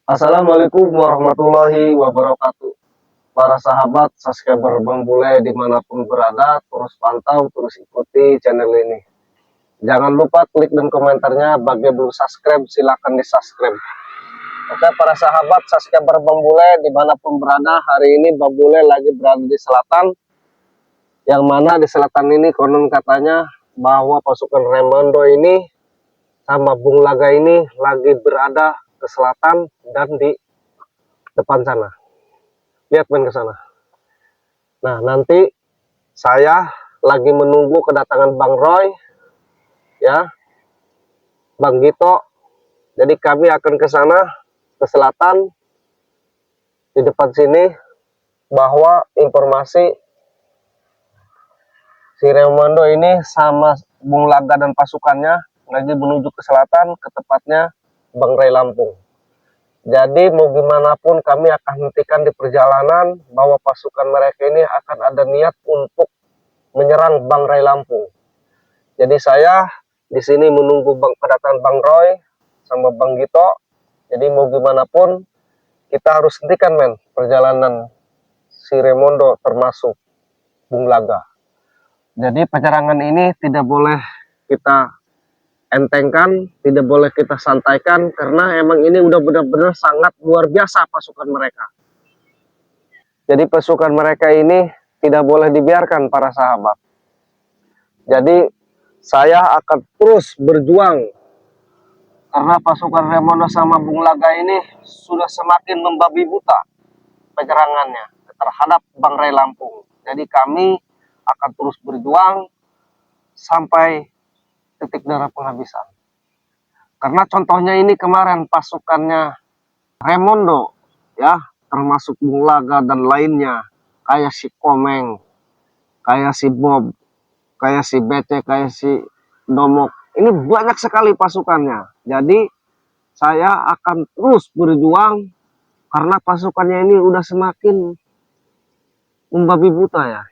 Assalamualaikum warahmatullahi wabarakatuh. Para sahabat subscriber Bang Bule dimanapun berada, terus pantau, terus ikuti channel ini. Jangan lupa klik dan komentarnya. Bagi belum subscribe, silahkan di subscribe. Oke, para sahabat subscriber Bang Bule dimanapun berada, hari ini Bang Bule lagi berada di selatan. Yang mana di selatan ini konon katanya bahwa pasukan Raimondo ini sama Bung Laga ini lagi berada ke selatan dan di depan sana. Lihat main ke sana. Nah, nanti saya lagi menunggu kedatangan Bang Roy, ya, Bang Gito. Jadi kami akan ke sana, ke selatan, di depan sini, bahwa informasi si Raimondo ini sama Bung Laga dan pasukannya lagi menuju ke selatan, ke tepatnya Bang Ray Lampung. Jadi mau gimana pun kami akan hentikan di perjalanan bahwa pasukan mereka ini akan ada niat untuk menyerang Bang Ray Lampung. Jadi saya di sini menunggu kedatangan Bang Roy sama Bang Gito. Jadi mau gimana pun kita harus hentikan perjalanan si Raimondo termasuk Bung Laga. Jadi penyerangan ini tidak boleh kita entengkan, tidak boleh kita santaikan, karena emang ini udah benar-benar sangat luar biasa pasukan mereka. Jadi pasukan mereka ini tidak boleh dibiarkan para sahabat. Jadi saya akan terus berjuang karena pasukan Raimondo sama Bung Laga ini sudah semakin membabi buta penyerangannya terhadap Bang Ray Lampung. Jadi kami akan terus berjuang sampai titik darah penghabisan. Karena contohnya ini kemarin pasukannya Raimondo, ya, termasuk Bung Laga dan lainnya, kayak si Komeng, kayak si Bob, kayak si Bece, kayak si Domok. Ini banyak sekali pasukannya. Jadi saya akan terus berjuang karena pasukannya ini udah semakin membabi buta, ya.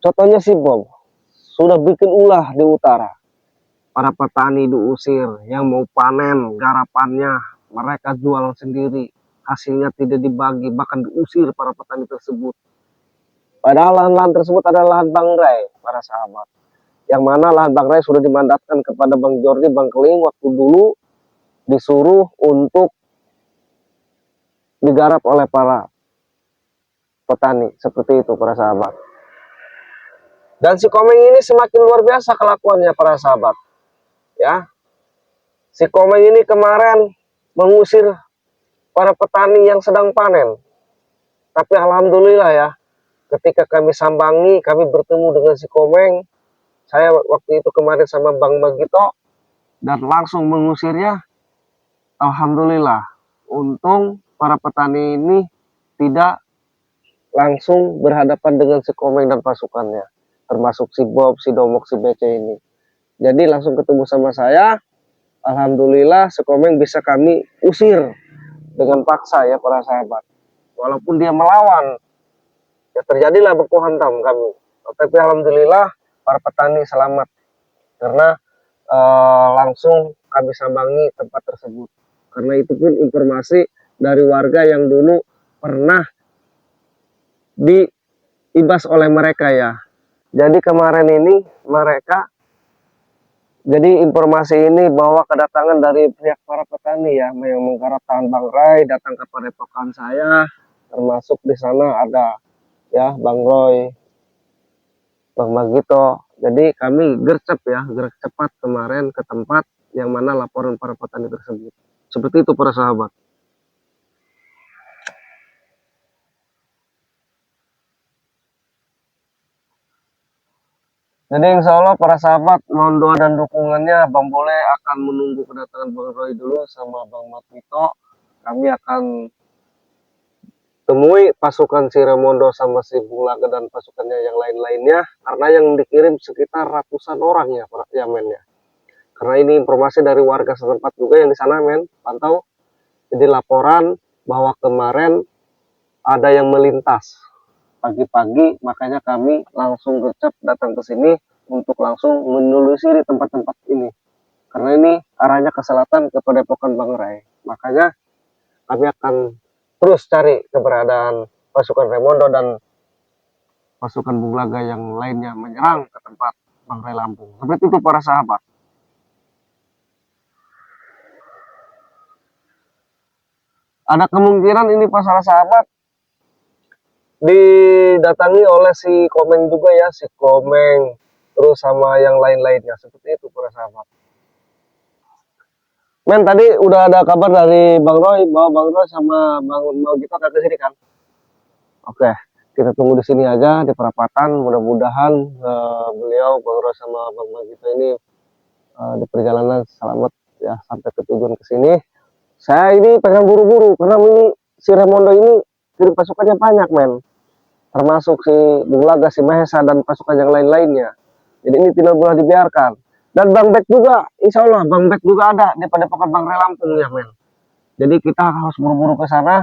Contohnya si Bob sudah bikin ulah di utara. Para petani diusir, yang mau panen garapannya mereka jual sendiri, hasilnya tidak dibagi, bahkan diusir para petani tersebut. Padahal lahan-lahan tersebut adalah lahan Bang Ray, para sahabat. Yang mana lahan Bang Ray sudah dimandatkan kepada Bang Jordi, Bang Keling waktu dulu disuruh untuk digarap oleh para petani. Seperti itu para sahabat. Dan si Komeng ini semakin luar biasa kelakuannya para sahabat. Ya, si Komeng ini kemarin mengusir para petani yang sedang panen. Tapi alhamdulillah ya, ketika kami sambangi, kami bertemu dengan si Komeng. Saya waktu itu kemarin sama Bang Magito dan langsung mengusirnya. Alhamdulillah, untung para petani ini tidak langsung berhadapan dengan si Komeng dan pasukannya, termasuk si Bob, si Domok, si Bece ini. Jadi langsung ketemu sama saya. Alhamdulillah si Komeng bisa kami usir dengan paksa, ya para sahabat. Walaupun dia melawan, ya terjadilah baku hantam kami. Tapi alhamdulillah para petani selamat karena langsung kami sambangi tempat tersebut. Karena itu pun informasi dari warga yang dulu pernah diibas oleh mereka, ya. Jadi kemarin ini mereka, jadi informasi ini bahwa kedatangan dari pihak para petani, ya, yang menggarap tahan Bang Ray datang ke padepokan saya, termasuk di sana ada, ya, Bang Roy, Bang Magito. Jadi kami gercep, ya, gerak cepat kemarin ke tempat yang mana laporan para petani tersebut. Seperti itu para sahabat. Jadi insya Allah para sahabat mohon doa dan dukungannya. Bang Bole akan menunggu kedatangan Bang Roy dulu sama Bang Magito. Kami akan temui pasukan si Raimondo sama si Bung Laga dan pasukannya yang lain-lainnya, karena yang dikirim sekitar ratusan orang, ya, ya. Karena ini informasi dari warga setempat juga yang di sana pantau. Jadi laporan bahwa kemarin ada yang melintas pagi-pagi, makanya kami langsung gercep datang ke sini untuk langsung menelusuri tempat-tempat ini. Karena ini arahnya ke selatan ke Padepokan Bang Ray. Makanya kami akan terus cari keberadaan pasukan Raimondo dan pasukan Bung Laga yang lainnya menyerang ke tempat Bang Ray Lampung. Seperti itu para sahabat. Ada kemungkinan ini para sahabat didatangi oleh si Komeng juga ya, si Komeng terus sama yang lain-lainnya, seperti itu para sahabat. Men, tadi udah ada kabar dari Bang Roy bahwa Bang Roy sama Bang Magito akan ke sini kan? Oke, kita tunggu di sini aja di perapatan. Mudah-mudahan beliau Bang Roy sama Bang Magito ini di perjalanan selamat ya sampai ke tujuan ke sini. Saya ini pengen buru-buru karena ini si Raimondo ini kirim pasukannya banyak, men. Termasuk si Bung Laga, si Mahesa dan pasukan yang lain-lainnya. Jadi ini tidak boleh dibiarkan. Dan Bang Bek juga, insya Allah Bang Bek juga ada di Padepokan Bang Ray Lampung ya, men. Jadi kita harus buru-buru ke sana,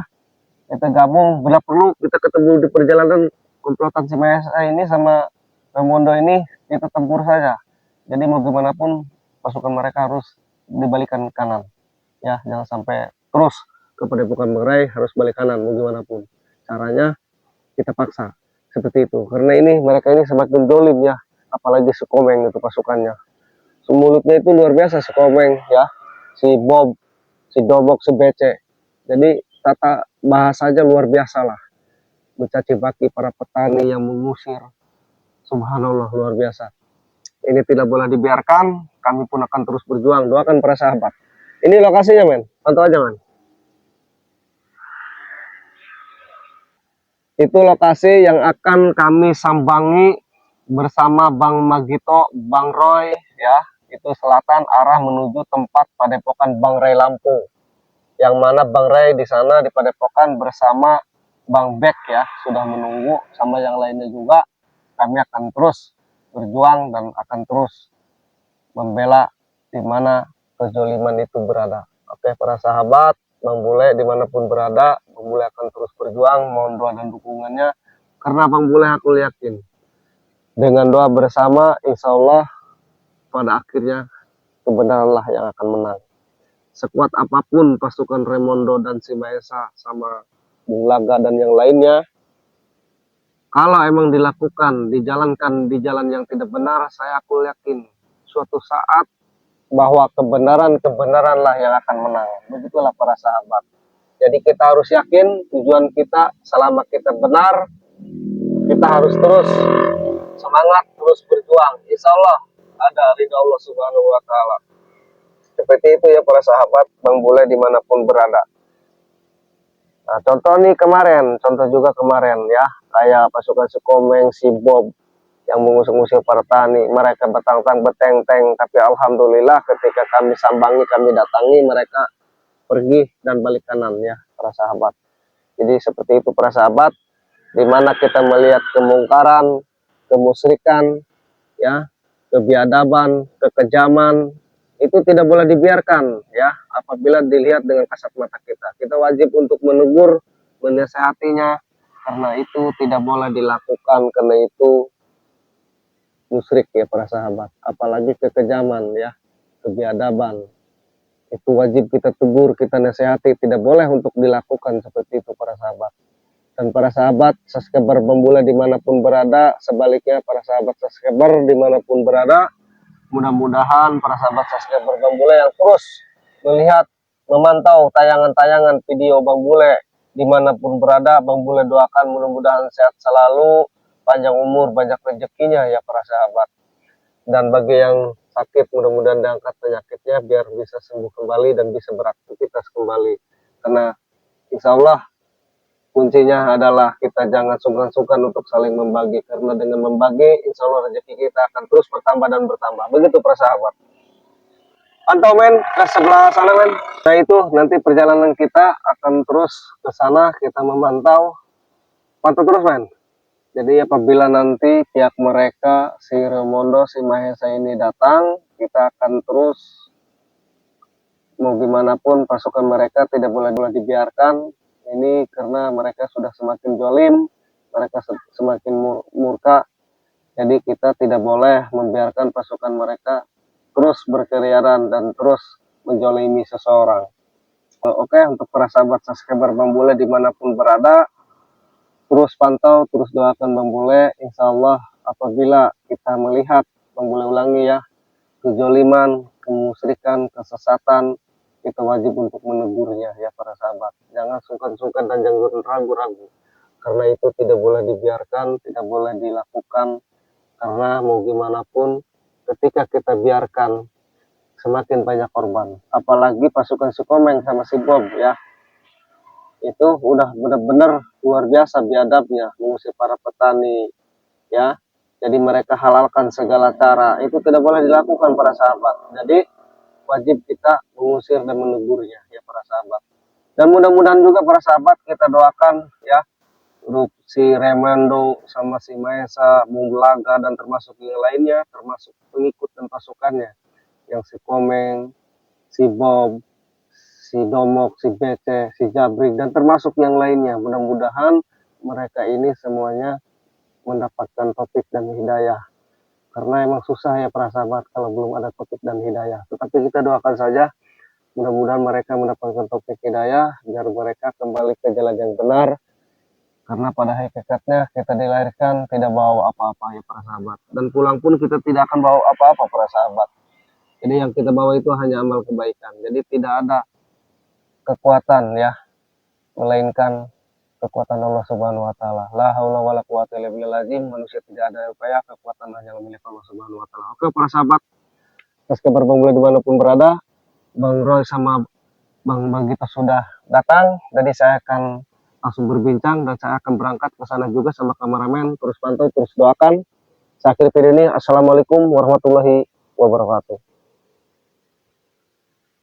kita gabung, bila perlu kita ketemu di perjalanan komplotan si Mahesa ini sama Raimondo ini, kita tempur saja. Jadi mau gimana pun pasukan mereka harus dibalikan kanan. Ya, jangan sampai terus ke Padepokan Bang Ray harus balik kanan mau gimana pun. Caranya kita paksa seperti itu. Karena ini mereka ini semakin dolim ya, apalagi si Komeng itu pasukannya. Mulutnya itu luar biasa si Komeng ya, si Bob, si Dobok, si Bece. Jadi tata bahasanya luar biasa lah, mencaci maki para petani yang mengusir. Subhanallah, luar biasa. Ini tidak boleh dibiarkan, kami pun akan terus berjuang. Doakan para sahabat. Ini lokasinya, men, pantau aja, men. Itu lokasi yang akan kami sambangi bersama Bang Magito, Bang Roy ya. Itu selatan arah menuju tempat Padepokan Bang Ray Lampung. Yang mana Bang Ray di sana di Padepokan bersama Bang Bek ya, sudah menunggu sama yang lainnya juga. Kami akan terus berjuang dan akan terus membela di mana kezoliman itu berada. Oke para sahabat, Bang Bule dimanapun berada, Bang Bule akan terus berjuang, mohon doa dan dukungannya. Karena Bang Bule aku yakin, dengan doa bersama, insya Allah pada akhirnya kebenaranlah yang akan menang. Sekuat apapun pasukan Raimondo dan si Mahesa sama Bung Laga dan yang lainnya, kalau emang dilakukan, dijalankan di jalan yang tidak benar, saya aku yakin suatu saat bahwa kebenaranlah yang akan menang. Begitulah para sahabat. Jadi kita harus yakin tujuan kita selama kita benar, kita harus terus semangat, terus berjuang. Insya Allah ada ridha Allah Subhanahu Wa Taala. Seperti itu ya para sahabat, Bang Bule dimanapun berada. Nah, contoh nih kemarin, contoh juga kemarin ya, kayak pasukan si Komeng, si Bob yang mengusung-usung para tani, mereka betang-tang beteng-teng, tapi alhamdulillah ketika kami sambangi, kami datangi, mereka pergi dan balik kanan ya para sahabat. Jadi seperti itu para sahabat, dimana kita melihat kemungkaran, kemusyrikan, ya, kebiadaban, kekejaman, itu tidak boleh dibiarkan ya apabila dilihat dengan kasat mata kita. Kita wajib untuk menegur, menasehatinya, karena itu tidak boleh dilakukan, karena itu musyrik ya para sahabat. Apalagi kekejaman ya, kebiadaban, itu wajib kita tegur, kita nasihati, tidak boleh untuk dilakukan seperti itu para sahabat. Dan para sahabat subscriber Bang Bule dimanapun berada, sebaliknya para sahabat subscriber dimanapun berada, mudah-mudahan para sahabat subscriber Bang Bule yang terus melihat, memantau tayangan-tayangan video Bang Bule dimanapun berada, Bang Bule doakan mudah-mudahan sehat selalu, panjang umur, banyak rezekinya ya para sahabat. Dan bagi yang sakit, mudah-mudahan diangkat penyakitnya biar bisa sembuh kembali dan bisa beraktivitas kembali. Karena insya Allah kuncinya adalah kita jangan sungkan-sungkan untuk saling membagi, karena dengan membagi insya Allah rezeki kita akan terus bertambah dan bertambah. Begitu para sahabat. Pantau men ke sebelah sana men. Nah itu nanti perjalanan kita akan terus ke sana, kita memantau. Pantau terus men. Jadi apabila nanti pihak mereka, si Raimondo, si Mahesa ini datang, kita akan terus mau gimana pun pasukan mereka tidak boleh dibiarkan. Ini karena mereka sudah semakin jolim, mereka semakin murka. Jadi kita tidak boleh membiarkan pasukan mereka terus berkeliaran dan terus menjolimi seseorang. Oke, untuk para sahabat subscriber Bang Bule dimanapun berada, terus pantau, terus doakan Bang Bule. Insya Allah apabila kita melihat, Bang Bule ulangi ya, kezoliman, kemusyrikan, kesesatan, kita wajib untuk menegurnya ya para sahabat. Jangan sungkan-sungkan dan jangan ragu-ragu. Karena itu tidak boleh dibiarkan, tidak boleh dilakukan. Karena mau gimana pun, ketika kita biarkan, semakin banyak korban. Apalagi pasukan si Komeng sama si Bob ya. Itu udah benar-benar luar biasa biadabnya mengusir para petani ya. Jadi mereka halalkan segala cara. Itu tidak boleh dilakukan para sahabat. Jadi wajib kita mengusir dan menegurnya ya para sahabat. Dan mudah-mudahan juga para sahabat kita doakan ya grup si Remando sama si Maesa, Bung Laga dan termasuk yang lainnya, termasuk pengikut dan pasukannya yang si Komeng, si Bob, si Domok, si Bece, si Jabrik dan termasuk yang lainnya. Mudah-mudahan mereka ini semuanya mendapatkan topik dan hidayah. Karena emang susah ya para sahabat kalau belum ada topik dan hidayah. Tetapi kita doakan saja mudah-mudahan mereka mendapatkan topik hidayah biar mereka kembali ke jalan yang benar. Karena pada hakikatnya kita dilahirkan tidak bawa apa-apa ya para sahabat. Dan pulang pun kita tidak akan bawa apa-apa para sahabat. Jadi yang kita bawa itu hanya amal kebaikan. Jadi tidak ada kekuatan ya, melainkan kekuatan Allah Subhanahu wa taala. La haula wala quwata illa billah. Manusia tidak ada upaya, kekuatan hanya milik Allah Subhanahu wa taala. Oke para sahabat, subscriber Bang Bule dimanapun berada, Bang Roy sama Bang Bagito sudah datang. Jadi saya akan langsung berbincang dan saya akan berangkat ke sana juga sama kameramen. Terus pantau, terus doakan. Saya akhiri video ini. Assalamualaikum warahmatullahi wabarakatuh.